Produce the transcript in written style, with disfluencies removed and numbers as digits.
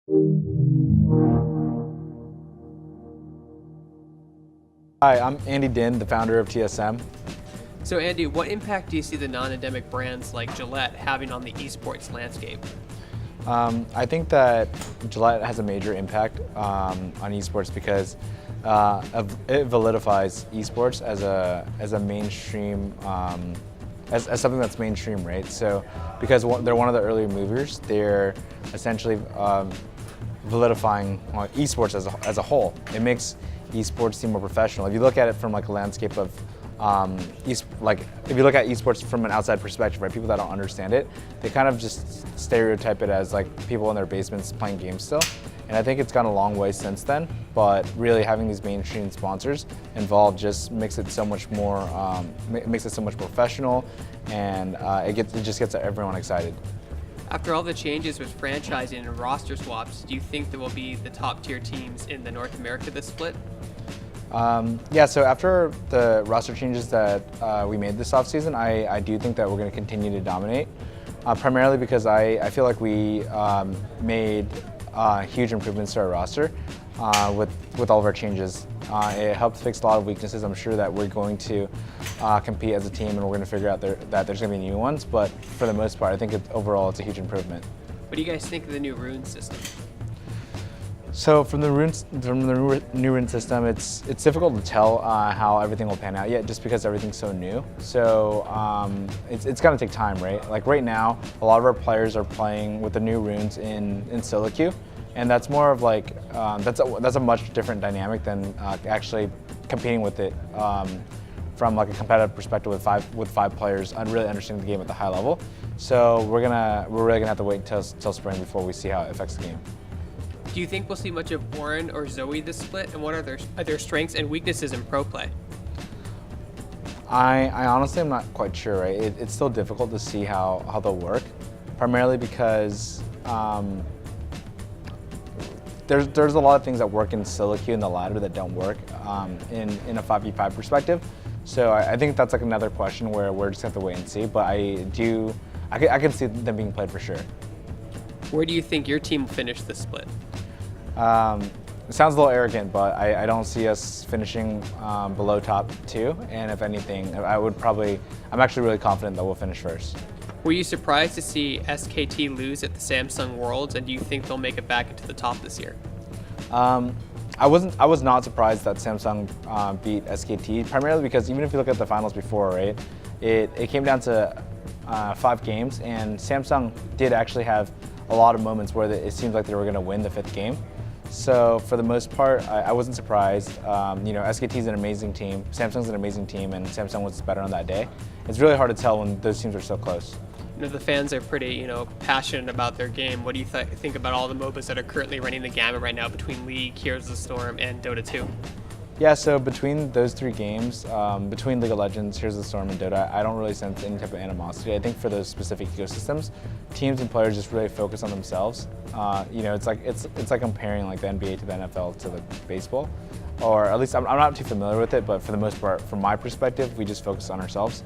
Hi, I'm Andy Dinh, the founder of TSM. So Andy, what impact do you see the non-endemic brands like Gillette having on the esports landscape? I think that Gillette has a major impact on esports because it validifies esports as a mainstream, as something that's mainstream, right? So because they're one of the early movers, they're essentially validifying esports as a whole. It makes esports seem more professional. If you look at it from like a landscape of if you look at esports from an outside perspective, right, people that don't understand it, they kind of just stereotype it as like people in their basements playing games still. And I think it's gone a long way since then, but really having these mainstream sponsors involved just makes it so much more, makes it so much professional, and it just gets everyone excited. After all the changes with franchising and roster swaps, do you think there will be the top tier teams in the North America this split? Yeah, so after the roster changes that we made this offseason, I do think that we're going to continue to dominate, primarily because I feel like we made huge improvements to our roster with all of our changes. It helped fix a lot of weaknesses. I'm sure that we're going to compete as a team, and we're going to figure out that there's going to be new ones, but for the most part, I think overall it's a huge improvement. What do you guys think of the new rune system? So from the new rune system, it's difficult to tell how everything will pan out yet, just because everything's so new. So it's going to take time, right? Like right now, a lot of our players are playing with the new runes in solo queue, and that's more of like that's a much different dynamic than actually competing with it from like a competitive perspective with five players and really understanding the game at the high level. So we're really gonna have to wait till spring before we see how it affects the game. Do you think we'll see much of Warren or Zoe this split, and what are their strengths and weaknesses in pro play? I honestly am not quite sure, right? It's still difficult to see how they'll work, primarily because there's a lot of things that work in solo queue and the ladder that don't work in a 5v5 perspective. So I think that's like another question where we're just going to have to wait and see, but I can see them being played for sure. Where do you think your team will finish this split? It sounds a little arrogant, but I don't see us finishing below top 2, and if anything, I'm actually really confident that we'll finish first. Were you surprised to see SKT lose at the Samsung Worlds, and do you think they'll make it back into the top this year? I was not surprised that Samsung beat SKT, primarily because even if you look at the finals before, right, it came down to 5 games, and Samsung did actually have a lot of moments where it seemed like they were going to win the 5th game. So for the most part, I wasn't surprised. SKT is an amazing team, Samsung's an amazing team, and Samsung was better on that day. It's really hard to tell when those teams are so close. The fans are pretty, passionate about their game. What do you think about all the MOBAs that are currently running the gamut right now between League, Heroes of the Storm, and Dota 2? Yeah, so between those 3 games, between League of Legends, Heroes of the Storm, and Dota, I don't really sense any type of animosity. I think for those specific ecosystems, teams and players just really focus on themselves. It's like comparing like the NBA to the NFL to the baseball, or at least I'm not too familiar with it. But for the most part, from my perspective, we just focus on ourselves.